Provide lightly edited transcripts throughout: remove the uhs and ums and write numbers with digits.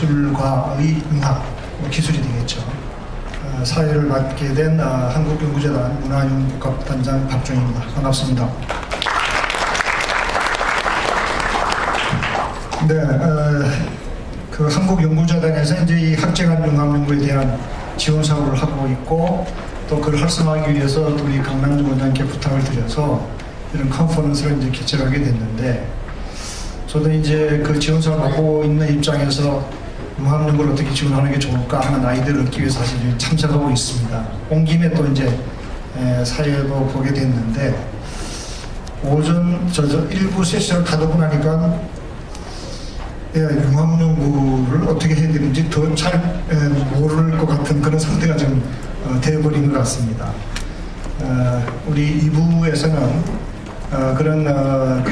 미술과의 융합 기술이 되겠죠. 사회를 맡게 된 한국연구재단 문화연구국단장 박종입니다. 반갑습니다. 네, 그 한국연구재단에서 이제 이 학제간 융합 연구에 대한 지원 사업을 하고 있고, 또 그걸 활성화하기 위해서 우리 강남주 원장님께 부탁을 드려서 이런 컨퍼런스를 이제 개최하게 됐는데, 저도 이제 그 지원 사업을 하고 있는 입장에서 융합 연구를 어떻게 지원하는 게 좋을까 하는 아이디어를 얻기 위해서 사실 참석하고 있습니다. 온 김에 또 이제 사회도 보게 됐는데, 오전 일부 세션을 가두고 나니까 융합 연구를 어떻게 해야 되는지 더 잘 모를 것 같은 그런 상태가 좀 되어버린 것 같습니다. 우리 2부에서는 그런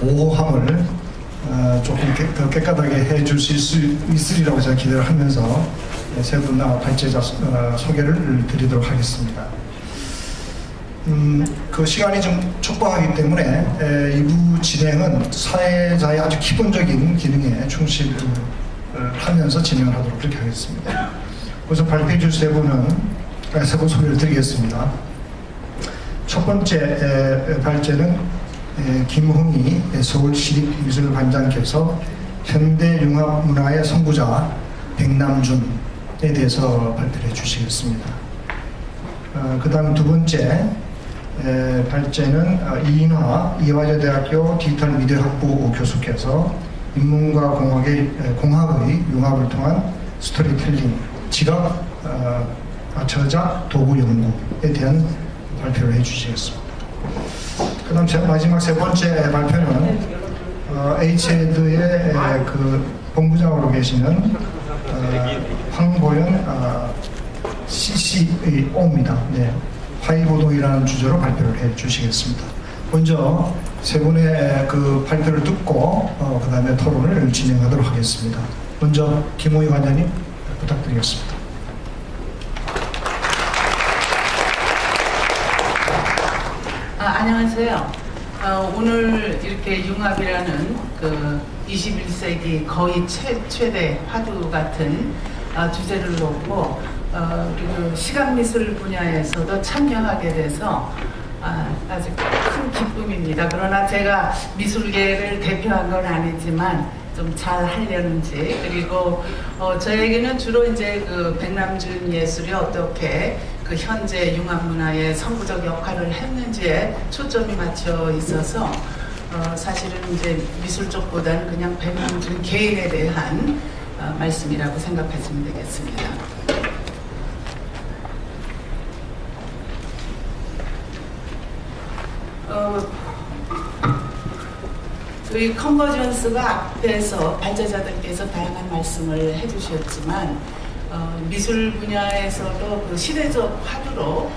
모호함을 조금 더 깨끗하게 해줄 수 있으리라고 제가 기대를 하면서 세 분 발제자 소개를 드리도록 하겠습니다. 그 시간이 좀 촉박하기 때문에 2부 진행은 사회자의 아주 기본적인 기능에 충실을 하면서 진행을 하도록 그렇게 하겠습니다. 그래서 발표해 줄 세 분 소개를 드리겠습니다. 첫 번째 발제는 김흥희 서울시립미술관장께서 현대융합문화의 선구자 백남준에 대해서 발표를 해주시겠습니다. 그 다음 두 번째 발제는 이인화 이화여대학교 디지털미디어학부 교수께서 인문과 공학의 융합을 통한 스토리텔링, 지각, 저작, 도구 연구에 대한 발표를 해주시겠습니다. 그 다음 마지막 세 번째 발표는 H헤드의 그 본부장으로 계시는 황보연 CCO입니다. 네, 화이고동이라는 주제로 발표를 해 주시겠습니다. 먼저 세 분의 그 발표를 듣고 그 다음에 토론을 진행하도록 하겠습니다. 먼저 김호희 관장님 부탁드리겠습니다. 안녕하세요. 오늘 이렇게 융합이라는 그 21세기 거의 최대 화두 같은 주제를 놓고 그리고 시각미술 분야에서도 참여하게 돼서 아주 큰 기쁨입니다. 그러나 제가 미술계를 대표한 건 아니지만 좀 잘 하려는지, 그리고 저에게는 주로 이제 그 백남준 예술이 어떻게 그 현재 융합문화의 선구적 역할을 했는지에 초점이 맞춰 있어서 사실은 이제 미술 쪽보다는 그냥 백남준 개인에 대한 말씀이라고 생각하시면 되겠습니다. 이 컨버전스가 앞에서 발제자들께서 다양한 말씀을 해주셨지만 미술 분야에서도 그 시대적 화두로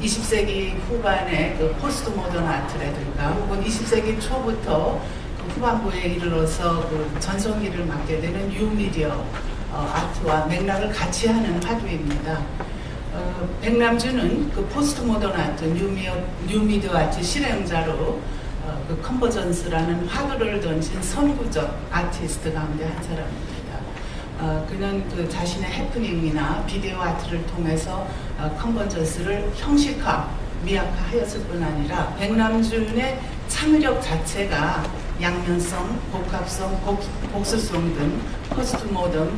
20세기 후반에 그 포스트 모던 아트라든가 혹은 20세기 초부터 그 후반부에 이르러서 그 전성기를 맞게 되는 뉴미디어 아트와 맥락을 같이 하는 화두입니다. 백남준은 그 포스트 모던 아트, 뉴미디어 아트 실행자로 그 컨버전스라는 화두를 던진 선구적 아티스트 가운데 한 사람입니다. 그는 그 자신의 해프닝이나 비디오 아트를 통해서 컨버전스를 형식화, 미학화하였을 뿐 아니라 백남준의 참여력 자체가 양면성, 복합성, 복수성 등 포스트 모던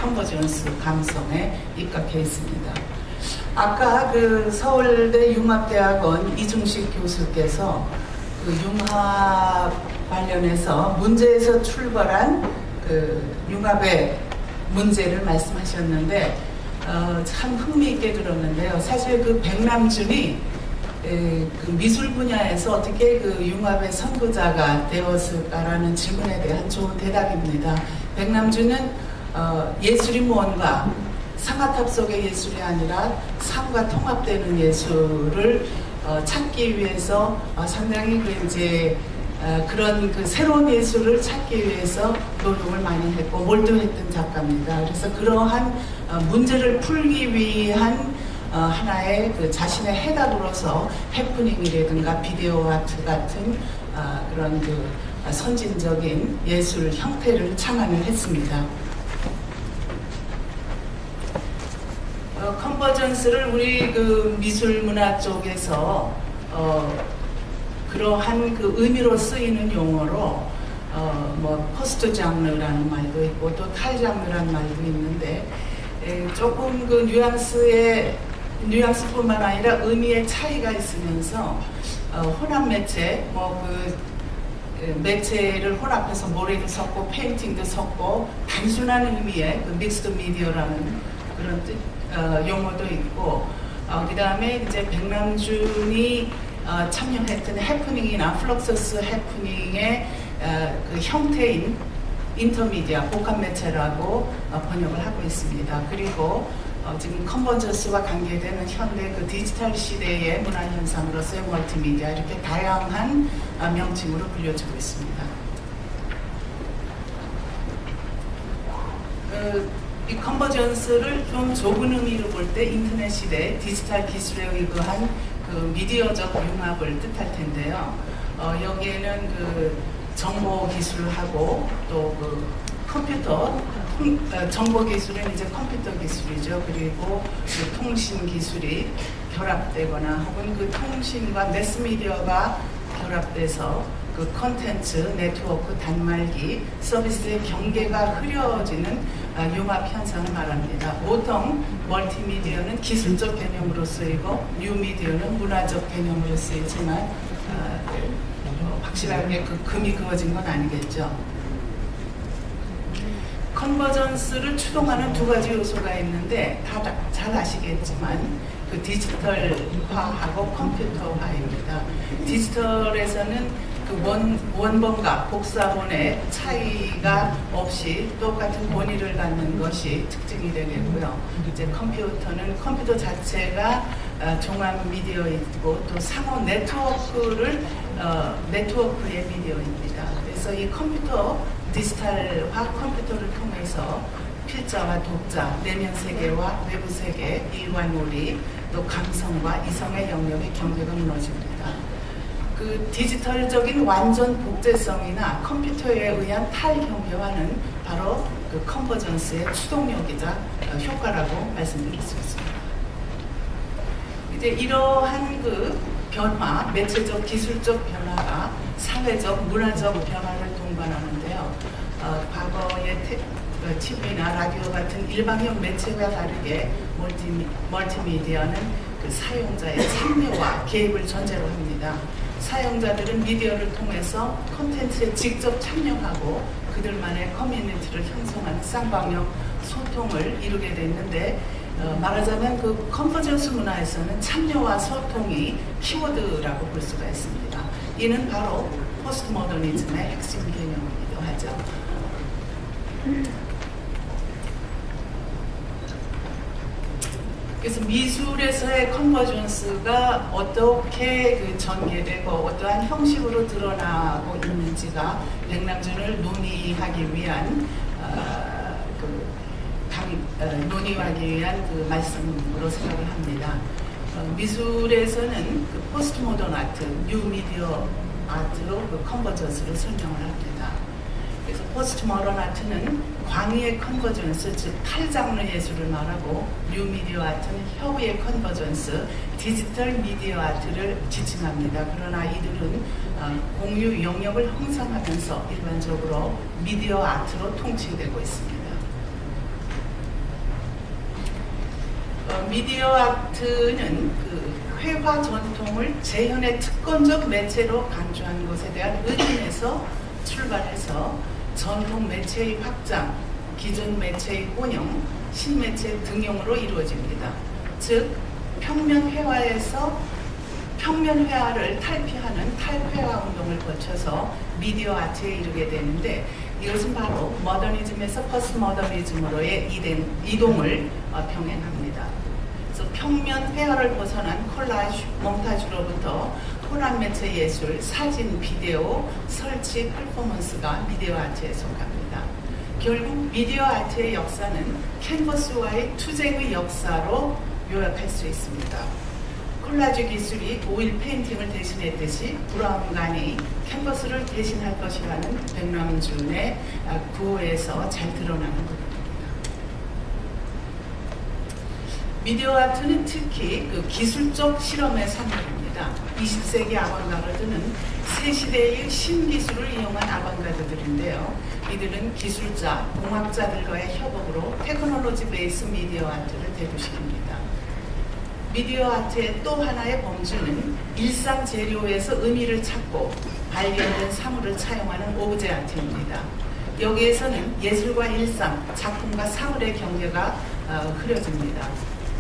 컨버전스 감성에 입각해 있습니다. 아까 그 서울대 융합대학원 이중식 교수께서 그 융합 관련해서 문제에서 출발한 그 융합의 문제를 말씀하셨는데 참 흥미있게 들었는데요. 사실 그 백남준이 그 미술 분야에서 어떻게 그 융합의 선구자가 되었을까라는 질문에 대한 좋은 대답입니다. 백남준은 예술이 뭔가 상하탑 속의 예술이 아니라 삶과 통합되는 예술을 찾기 위해서 상당히 그런 그 새로운 예술을 찾기 위해서 노력을 많이 했고 몰두했던 작가입니다. 그래서 그러한 문제를 풀기 위한 하나의 그 자신의 해답으로서 해프닝이라든가 비디오 아트 같은 그런 그 선진적인 예술 형태를 창안을 했습니다. 컨버전스를 우리 그 미술 문화 쪽에서 그러한 그 의미로 쓰이는 용어로 뭐 포스트 장르라는 말도 있고 또 탈장르라는 말도 있는데 조금 그 뉘앙스뿐만 아니라 의미의 차이가 있으면서 혼합 매체 매체를 혼합해서 모래도 섞고 페인팅도 섞고 단순한 의미의 그 믹스드 미디어라는 그런 용어도 있고 그 다음에 이제 백남준이 참여했던 해프닝이나 플럭서스 해프닝의 그 형태인 인터미디어 복합 매체라고 번역을 하고 있습니다. 그리고 지금 컨버전스와 관계되는 현대 그 디지털 시대의 문화 현상으로서의 멀티미디어 이렇게 다양한 명칭으로 불려지고 있습니다. 이 컨버전스를 좀 좁은 의미로 볼 때 인터넷 시대 디지털 기술에 의거한 그 미디어적 융합을 뜻할 텐데요. 여기에는 그 정보 기술하고 또 그 컴퓨터 정보 기술은 이제 컴퓨터 기술이죠. 그리고 그 통신 기술이 결합되거나 혹은 그 통신과 매스미디어가 결합돼서 그 컨텐츠, 네트워크, 단말기, 서비스의 경계가 흐려지는 융합 현상을 말합니다. 보통 멀티미디어는 기술적 개념으로 쓰이고 뉴미디어는 문화적 개념으로 쓰이지만 확실하게 그 금이 그어진 건 아니겠죠. 컨버전스를 추동하는 두 가지 요소가 있는데 다 잘 아시겠지만 그 디지털화하고 컴퓨터화입니다. 디지털에서는 그 원본과 복사본의 차이가 없이 똑같은 본의를 갖는 것이 특징이 되겠고요. 이제 컴퓨터는 컴퓨터 자체가 종합 미디어이고 또 상호 네트워크의 미디어입니다. 그래서 이 디지털화 컴퓨터를 통해서 필자와 독자, 내면 세계와 외부 세계, 일관놀이, 또 감성과 이성의 영역의 경계가 무너집니다. 그 디지털적인 완전 복제성이나 컴퓨터에 의한 탈경계화는 바로 그 컨버전스의 추동력이자 효과라고 말씀드릴 수 있습니다. 이제 이러한 그 변화, 매체적, 기술적 변화가 사회적, 문화적 변화를 동반하는데요. 과거의 TV나 라디오 같은 일방형 매체와 다르게 멀티미디어는 그 사용자의 참여와 개입을 전제로 합니다. 사용자들은 미디어를 통해서 콘텐츠에 직접 참여하고 그들만의 커뮤니티를 형성하는 쌍방역 소통을 이루게 됐는데 말하자면 그 컨버전스 문화에서는 참여와 소통이 키워드라고 볼 수가 있습니다. 이는 바로 포스트 모더니즘의 핵심 개념이기도 하죠. 그래서 미술에서의 컨버전스가 어떻게 그 전개되고 어떠한 형식으로 드러나고 있는지가 백남준을 논의하기 위한 그 말씀으로 생각을 합니다. 미술에서는 그 포스트 모던 아트, 뉴 미디어 아트로 그 컨버전스를 설명을 합니다. 그래서 포스트 모던 아트는 광의의 컨버전스, 즉 탈장르 예술을 말하고 뉴 미디어 아트는 혀의 컨버전스, 디지털 미디어 아트를 지칭합니다. 그러나 이들은 공유 영역을 형성하면서 일반적으로 미디어 아트로 통칭되고 있습니다. 미디어 아트는 그 회화 전통을 재현의 특권적 매체로 간주하는 것에 대한 의견에서 출발해서 전통 매체의 확장, 기존 매체의 혼용, 신매체 등용으로 이루어집니다. 즉 평면 회화에서 평면 회화를 탈피하는 탈회화 운동을 거쳐서 미디어 아트에 이르게 되는데 이것은 바로 모더니즘에서 포스트 모더니즘으로의 이동을 병행합니다. 그래서 평면 회화를 벗어난 콜라주, 몽타주로부터 혼합 매체 예술, 사진, 비디오, 설치, 퍼포먼스가 미디어 아트에 속합니다. 결국 미디어 아트의 역사는 캔버스와의 투쟁의 역사로 요약할 수 있습니다. 콜라주 기술이 오일 페인팅을 대신했듯이 브라운관이 캔버스를 대신할 것이라는 백남준의 구호에서 잘 드러나는 부분입니다. 미디어 아트는 특히 그 기술적 실험의 산물입니다. 20세기 아방가르드는 새 시대의 신기술을 이용한 아방가르드들인데요. 이들은 기술자, 공학자들과의 협업으로 테크놀로지 베이스 미디어 아트를 대두시킵니다. 미디어 아트의 또 하나의 범주는 일상 재료에서 의미를 찾고 발견된 사물을 차용하는 오브제 아트입니다. 여기에서는 예술과 일상, 작품과 사물의 경계가 흐려집니다.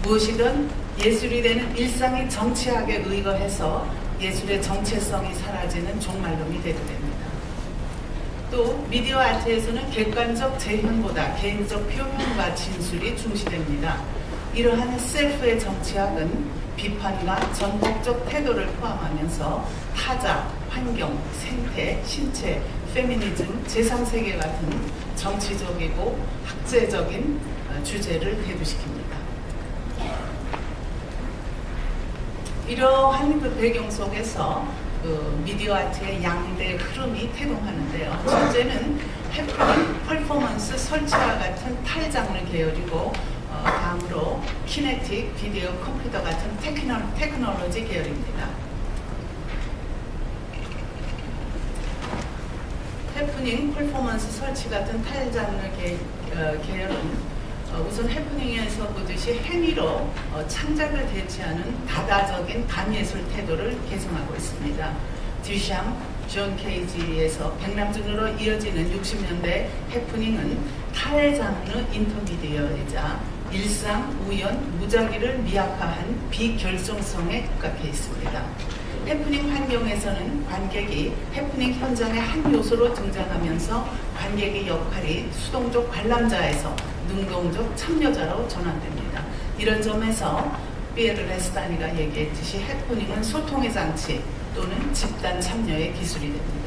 무엇이든 예술이 되는 일상이 정치학에 의거해서 예술의 정체성이 사라지는 종말론이 대두됩니다. 또 미디어 아트에서는 객관적 재현보다 개인적 표현과 진술이 중시됩니다. 이러한 셀프의 정치학은 비판과 전복적 태도를 포함하면서 타자, 환경, 생태, 신체, 페미니즘, 제3세계 같은 정치적이고 학제적인 주제를 대두시킵니다. 이러한 그 배경 속에서 그 미디어 아트의 양대 흐름이 태동하는데요. 첫째는 해프닝, 퍼포먼스, 설치와 같은 탈장르 계열이고 다음으로 키네틱, 비디오, 컴퓨터 같은 테크놀로지 계열입니다. 해프닝, 퍼포먼스, 설치 같은 탈장르 계열은 우선 해프닝에서 보듯이 행위로 창작을 대체하는 다다적인 반예술 태도를 계승하고 있습니다. 듀샴, 존 케이지에서 백남준으로 이어지는 60년대 해프닝은 탈장르 인터미디어이자 일상, 우연, 무작위를 미학화한 비결정성에 국각해 있습니다. 해프닝 환경에서는 관객이 해프닝 현장의 한 요소로 등장하면서 관객의 역할이 수동적 관람자에서 능동적 참여자로 전환됩니다. 이런 점에서 피에르 레스타니가 얘기했듯이 해프닝은 소통의 장치 또는 집단 참여의 기술이 됩니다.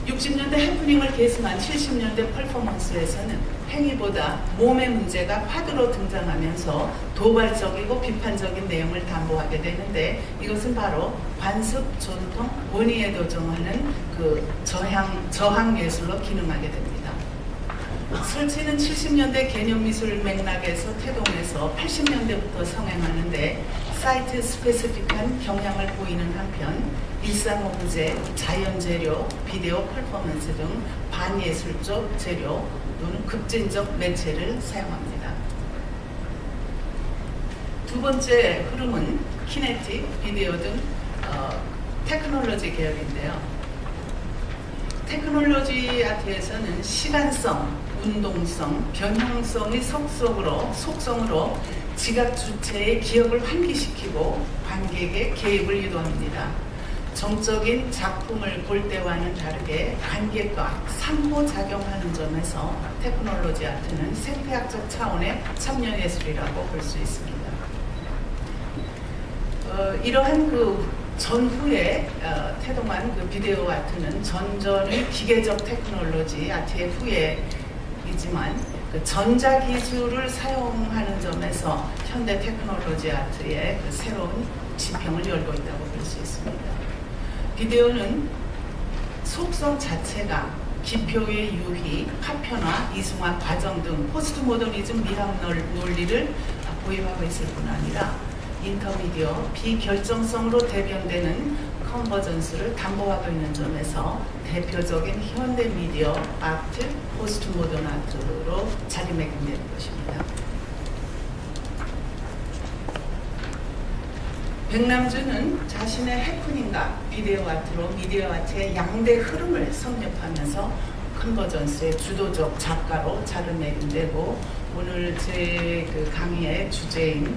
60년대 해프닝을 계승한 70년대 퍼포먼스에서는 행위보다 몸의 문제가 화두로 등장하면서 도발적이고 비판적인 내용을 담보하게 되는데 이것은 바로 관습, 전통, 본의에 도정하는 그 저항 예술로 기능하게 됩니다. 설치는 70년대 개념미술 맥락에서 태동해서 80년대부터 성행하는데 사이트 스페시픽한 경향을 보이는 한편 일상 오브제, 자연 재료, 비디오 퍼포먼스 등 반예술적 재료 또는 급진적 매체를 사용합니다. 두 번째 흐름은 키네틱, 비디오 등 테크놀로지 계열인데요. 테크놀로지 아트에서는 시간성, 운동성, 변형성의 속성으로 지각 주체의 기억을 환기시키고 관객의 개입을 유도합니다. 정적인 작품을 볼 때와는 다르게 관객과 상호작용하는 점에서 테크놀로지 아트는 생태학적 차원의 참여예술이라고 볼 수 있습니다. 이러한 그 전후에 태동한 그 비디오 아트는 전전의 기계적 테크놀로지 아트의 후예이지만 그 전자기술을 사용하는 점에서 현대 테크놀로지 아트의 그 새로운 지평을 열고 있다고 볼 수 있습니다. 비디오는 속성 자체가 기표의 유희, 파편화, 이승화 과정 등 포스트 모더니즘 미학 논리를 보유하고 있을 뿐 아니라 인터미디어, 비결정성으로 대변되는 컨버전스를 담보하고 있는 점에서 대표적인 현대 미디어 아트, 포스트 모던 아트로 자리매김되는 것입니다. 백남준은 자신의 해프닝과 비디오 아트로 미디어 아트의 양대 흐름을 섭렵하면서 컨버전스의 주도적 작가로 자리매김되고 오늘 제 그 강의의 주제인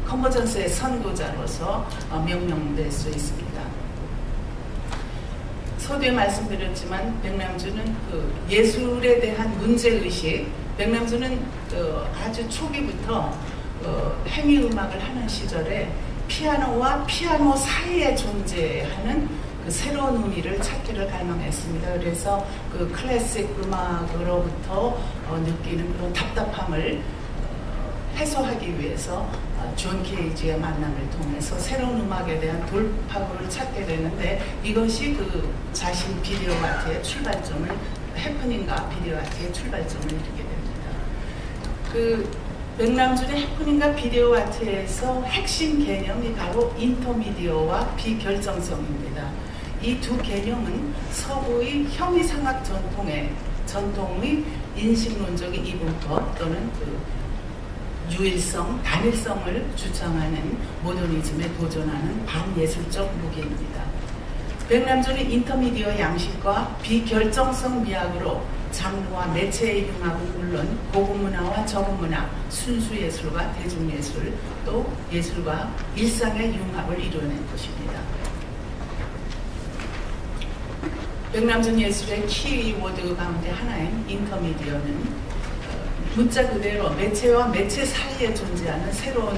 컨버전스의 선도자로서 명명될 수 있습니다. 서두에 말씀드렸지만 백남준은 그 예술에 대한 문제의식, 백남준은 아주 초기부터 행위음악을 하는 시절에 피아노와 피아노 사이에 존재하는 그 새로운 의미를 찾기를 갈망했습니다. 그래서 그 클래식 음악으로부터 느끼는 그런 답답함을 해소하기 위해서 존 케이지의 만남을 통해서 새로운 음악에 대한 돌파구를 찾게 되는데, 이것이 그 자신 비디오 아트의 출발점을, 해프닝과 비디오 아트의 출발점을 이루게 됩니다. 그 백남준의 해프닝과 비디오 아트에서 핵심 개념이 바로 인터미디어와 비결정성입니다. 이 두 개념은 서구의 형이상학 전통의 인식론적인 이분법 또는 그 유일성, 단일성을 주장하는 모더니즘에 도전하는 반예술적 무게입니다. 백남준의 인터미디어 양식과 비결정성 미학으로 장르와 매체의 융합은 물론 고급 문화와 저급 문화, 순수 예술과 대중예술, 또 예술과 일상의 융합을 이루어낸 것입니다. 백남준 예술의 키워드 가운데 하나인 인터미디어는 문자 그대로 매체와 매체 사이에 존재하는 새로운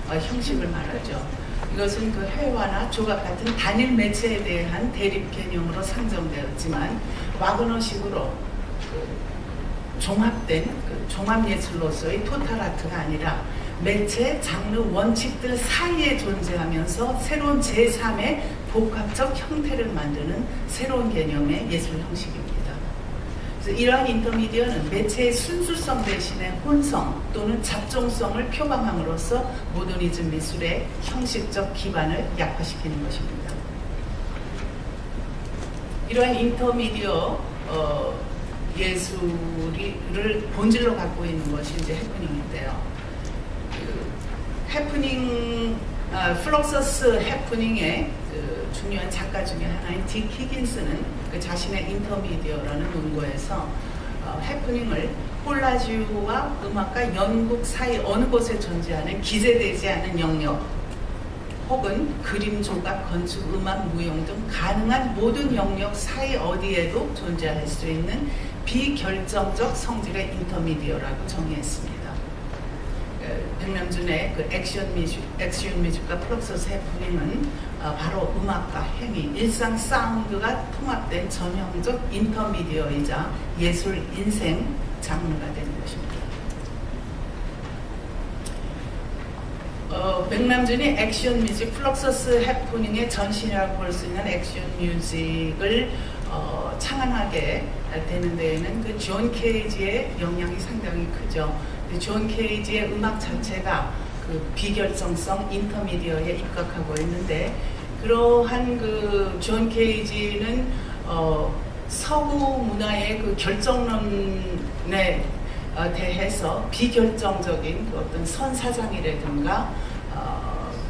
형식을 말하죠. 이것은 그 회화나 조각 같은 단일 매체에 대한 대립 개념으로 상정되었지만, 와그너식으로 종합된 종합예술로서의 토탈아트가 아니라 매체, 장르, 원칙들 사이에 존재하면서 새로운 제3의 복합적 형태를 만드는 새로운 개념의 예술 형식입니다. 그래서 이러한 인터미디어는 매체의 순수성 대신에 혼성 또는 잡종성을 표방함으로써 모더니즘 미술의 형식적 기반을 약화시키는 것입니다. 이러한 인터미디어 예술을 본질로 갖고 있는 것이 이제 해프닝인데요. 플럭서스 해프닝의 그 중요한 작가 중에 하나인 딕 히긴스는 그 자신의 인터미디어라는 논거에서 해프닝을 콜라주와 음악과 연극 사이 어느 곳에 존재하는 기재되지 않은 영역 혹은 그림, 조각, 건축, 음악, 무용 등 가능한 모든 영역 사이 어디에도 존재할 수 있는 비결정적 성질의 인터미디어라고 정의했습니다. 백남준의 그 액션 뮤직과 플럭서스 해프닝은 바로 음악과 행위, 일상 사운드가 통합된 전형적 인터미디어이자 예술 인생 장르가 되는 것입니다. 백남준이 액션 뮤직, 플럭서스 해프닝의 전신이라고 볼 수 있는 액션 뮤직을 창안하게 되는 데에는 그 존 케이지의 영향이 상당히 크죠. 존 케이지의 음악 자체가 그 비결정성 인터미디어에 입각하고 있는데, 그러한 그 존 케이지는 서구 문화의 그 결정론에 대해서 비결정적인 그 어떤 선사장이라든가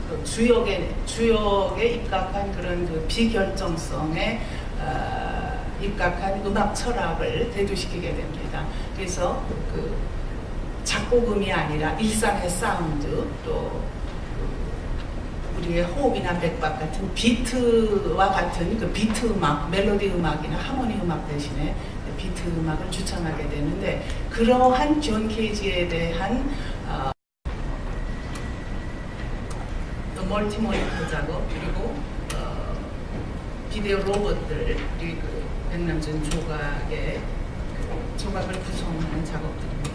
그 주역에 입각한 그런 그 비결정성에 입각한 음악 철학을 대두시키게 됩니다. 그래서 그 작곡음이 아니라 일상의 사운드, 또 우리의 호흡이나 맥박 같은 비트와 같은 그 비트 음악, 멜로디 음악이나 하모니 음악 대신에 비트 음악을 추천하게 되는데, 그러한 존 케이지에 대한 멀티모니터 작업, 그리고 비디오 로봇들, 그리고 백남준 조각의 조각을 구성하는 작업들입니다.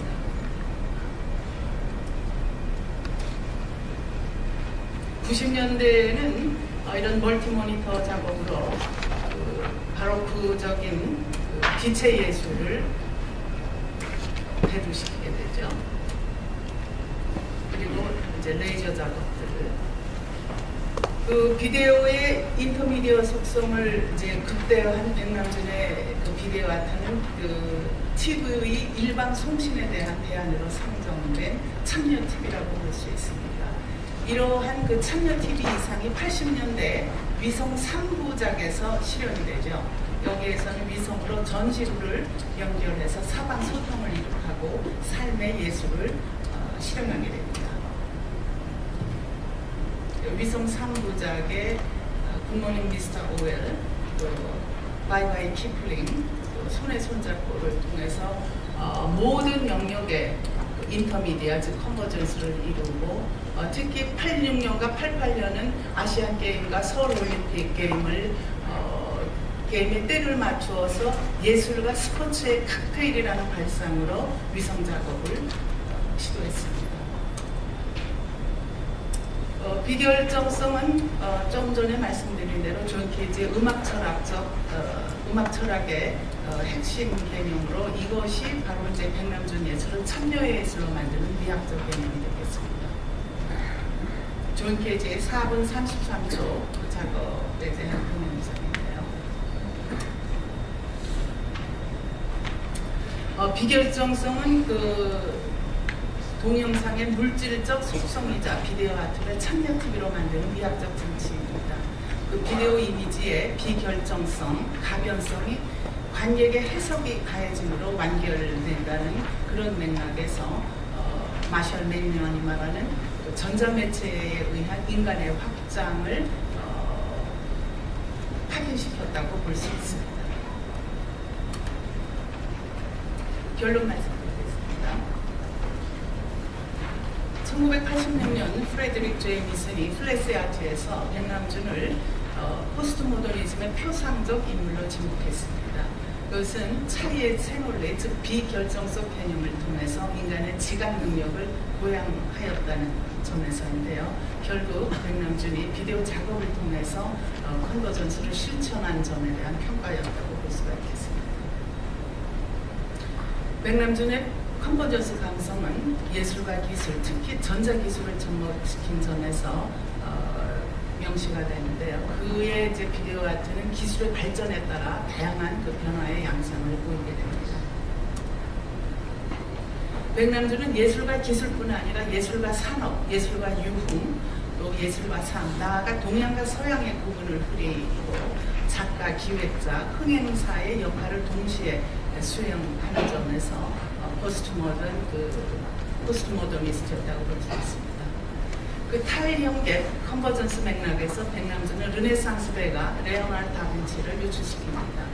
(90년대에는) 이런 멀티모니터 작업으로 바로크적인 빛의 예술을 대두시키게 되죠. 그리고 이제 레이저 작업들을, 그 비디오의 인터미디어 속성을 이제 극대화한 백남준의 그 비디오 아트는 그 TV의 일반 송신에 대한 대안으로 상정된 참여 TV라고 볼 수 있습니다. 이러한 그 참여 TV 이상이 80년대 위성 3부작에서 실현이 되죠. 여기에서는 위성으로 전 지구를 연결해서 사방 소통을 이룩하고 삶의 예술을 실현하게 됩니다. 위성 3부작의 굿모닝 미스터 오웰, 또 바이바이 키플링, 또 손에 손잡고를 통해서 모든 영역의 인터미디어, 즉 컨버전스를 이루고, 특히 86년과 88년은 아시안 게임과 서울 올림픽 게임의 때를 맞추어서 예술과 스포츠의 칵테일이라는 발상으로 위성 작업을 시도했습니다. 비결정성은 조금 전에 말씀드린 대로 존 케이지의 음악 철학의 핵심 개념으로 이것이 바로 이제 백남준 예술을 참여의 예술로 만드는 미학적 개념이 되겠습니다. 존 케이지의 4분 33초 그 작업에 대한 동영상인데요. 비결정성은 그 동영상의 물질적 속성이자 비디오 아트를 참여 TV로 만드는 미학적 장치입니다. 그 비디오 이미지의 비결정성, 가변성이 관객의 해석이 가해짐으로 완결된다는 그런 맥락에서 마셜 맥리언이 말하는 그 전자매체에 의한 인간의 확장을 확인시켰다고 볼 수 있습니다. 결론 말씀드리겠습니다. 1986년 프레드릭 제이 미슨이 플래시 아트에서 백남준을 포스트 모더니즘의 표상적 인물로 지목했습니다. 그것은 차이의 세놀레, 즉 비결정적 개념을 통해서 인간의 지각 능력을 고양하였다는 점에서인데요. 결국 백남준이 비디오 작업을 통해서 컨버전스를 실천한 점에 대한 평가였다고 볼 수가 있겠습니다. 백남준의 컨버전스 감성은 예술과 기술, 특히 전자기술을 접목시킨 점에서 명시가 되는데요. 그의 이제 비디오 아트는 기술의 발전에 따라 다양한 그 변화의 양상을 보이게 됩니다. 백남준은 예술과 기술뿐 아니라 예술과 산업, 예술과 유흥, 또 예술과 삶, 나아가 동양과 서양의 구분을 흐리고 작가, 기획자, 흥행사의 역할을 동시에 수행하는 점에서 포스트 모더니스트였다고 볼 수 있습니다. 그 타일형 갭 컨버전스 맥락에서 백남준은 르네상스 배가 레오나르도 다빈치를 유출시킵니다.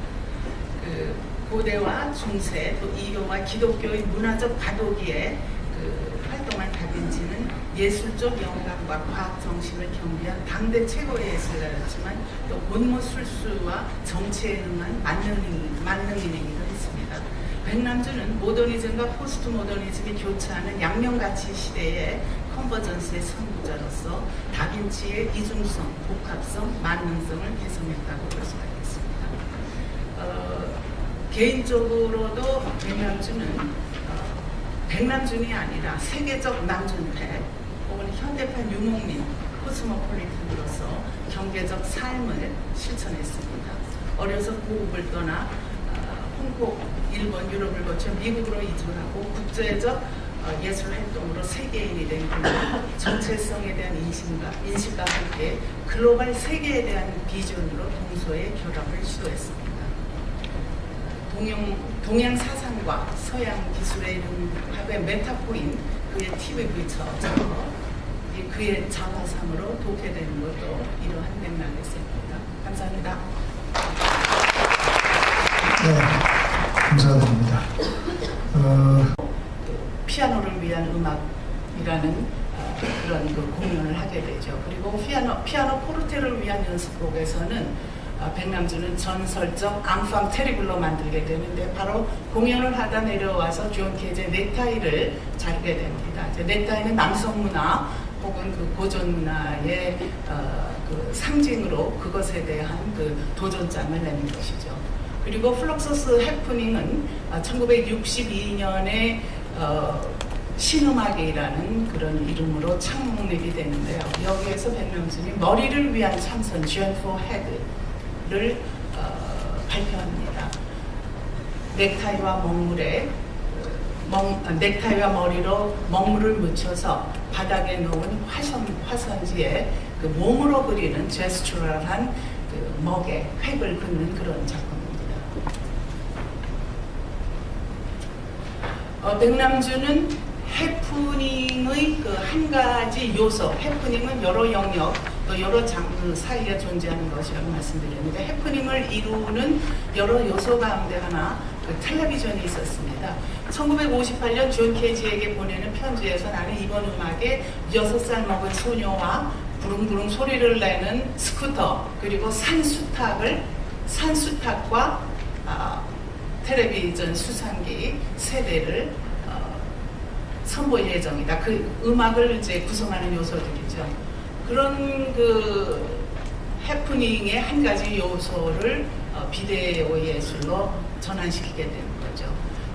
그 고대와 중세 또 이교와 기독교의 문화적 과도기에 그 활동한 다빈치는 예술적 영감과 과학 정신을 겸비한 당대 최고의 예술가였지만 또 본무술수와 정치에 능한 만능인이기도 했습니다. 백남준은 모더니즘과 포스트 모더니즘이 교차하는 양면가치 시대의 컨버전스의 선구자로서 다빈치의 이중성, 복합성, 만능성을 개성했다고 볼 수가 있겠습니다. 개인적으로도 백남준은 백남준이 아니라 세계적 남준패 혹은 현대판 유목민, 코스모폴리탄으로서 경계적 삶을 실천했습니다. 어려서 고국을 떠나 홍콩, 일본, 유럽을 거쳐 미국으로 이주하고 국제적 예술 활동으로 세계인이 된 그는 정체성에 대한 인식과 함께 글로벌 세계에 대한 비전으로 동서의 결합을 시도했습니다. 동양 사상과 서양 기술의 융합의 메타포인 그의 TV처럼 그의 자화상으로 독해되는 것도 이러한 맥락에서입니다. 감사합니다. 네, 감사드립니다. 피아노를 위한 음악이라는 그런 그 공연을 하게 되죠. 그리고 피아노 포르테를 위한 연습곡에서는 백남준은 전설적 앙팡 테리블로 만들게 되는데 바로 공연을 하다 내려와서 존 케이지의 넥타이를 자르게 됩니다. 이제 넥타이는 남성 문화 혹은 그 고전 문화의 그 상징으로 그것에 대한 그 도전장을 내는 것이죠. 그리고 플럭서스 해프닝은 1962년에 신음악이라는 그런 이름으로 창립이 되는데요. 여기에서 백남준이 머리를 위한 참선 Journey for Head를 발표합니다. 넥타이와 머리로 먹물을 묻혀서 바닥에 놓은 화선지에 그 몸으로 그리는 제스처럴한 그 먹에 획을 긋는 그런 작품입니다. 백남준은 해프닝의 그 한 가지 요소, 해프닝은 여러 영역, 또 여러 장르 사이에 존재하는 것이라고 말씀드렸는데 해프닝을 이루는 여러 요소 가운데 하나 그 텔레비전이 있었습니다. 1958년 존 케이지에게 보내는 편지에서 나는 이번 음악에 6살 먹은 소녀와 부릉부릉 소리를 내는 스쿠터 그리고 산수탑과 텔레비전 수상기 세대를 선보일 예정이다. 그 음악을 이제 구성하는 요소들이죠. 그런 그 해프닝의 한 가지 요소를 비디오 예술로 전환시키게 되는 거죠.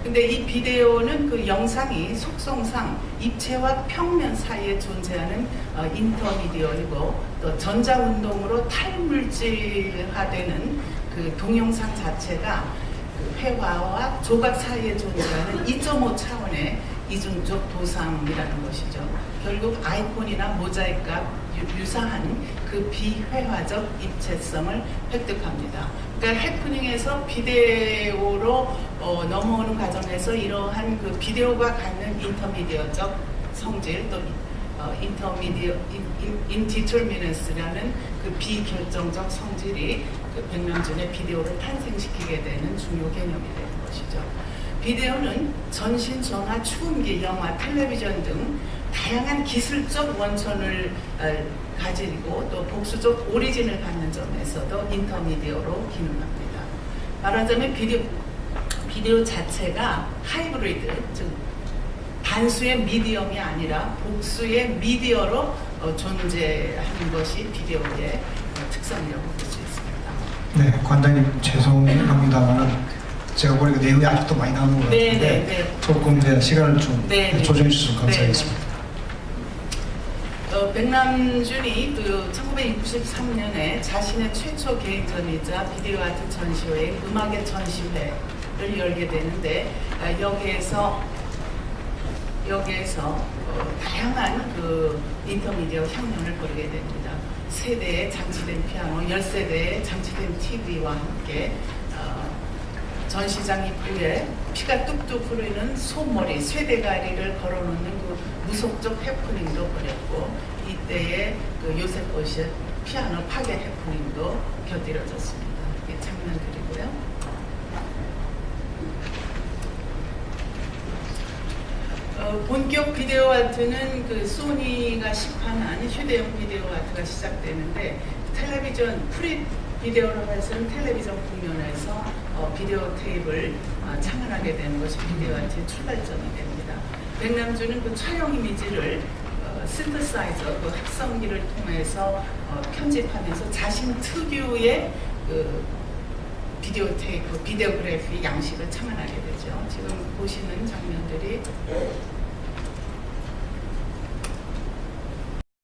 근데 이 비디오는 그 영상이 속성상 입체와 평면 사이에 존재하는 인터미디어이고 또 전자운동으로 탈물질화되는 그 동영상 자체가 그 회화와 조각 사이에 존재하는 2.5 차원의 이중적 도상이라는 것이죠. 결국 아이콘이나 모자이크와 유사한 그 비회화적 입체성을 획득합니다. 그러니까 해프닝에서 비디오로 넘어오는 과정에서 이러한 그 비디오가 갖는 인터미디어적 성질 또 인디터미넌스라는 그 비결정적 성질이 그 백남준의 비디오를 탄생시키게 되는 중요 개념이 되는 것이죠. 비디오는 전신, 전화, 추음기, 영화, 텔레비전 등 다양한 기술적 원천을 가지고 또 복수적 오리진을 갖는 점에서도 인터미디어로 기능합니다. 말하자면 비디오 자체가 하이브리드, 즉 단수의 미디엄이 아니라 복수의 미디어로 존재하는 것이 비디오의 특성이라고 볼 수 있습니다. 네, 관장님 죄송합니다만 제가 보니까 내용이 아직도 많이 남은 것 같은데 네. 조금 이제 시간을 좀 네. 조정해 주셔서 감사하겠습니다. 백남준이 그 1963년에 자신의 최초 개인전이자 비디오 아트 전시회인 음악의 전시회를 열게 되는데 여기에서 다양한 그 인터미디어 혁명을 벌이게 됩니다. 세대에 장치된 피아노, 10세대에 장치된 TV와 함께 전시장 입구에 피가 뚝뚝 흐르는 소머리, 쇠대가리를 걸어놓는 그 무속적 해프닝도 벌였고 이때의 그 요셉 보시의 피아노 파괴 해프닝도 곁들여졌습니다. 이게 장면들이고요. 본격 비디오 아트는 그 소니가 시판한 휴대용 비디오 아트가 시작되는데 텔레비전 프리 비디오라고 해서는 텔레비전 국면에서 비디오 테이프를 창안하게 되는 것이 비디오 아트의 출발점이 됩니다. 백남준은 그 촬영 이미지를 신터사이저, 그 합성기를 통해서 편집하면서 자신 특유의 그 비디오 테이프, 비디오그래피 양식을 창안하게 되죠. 지금 보시는 장면들이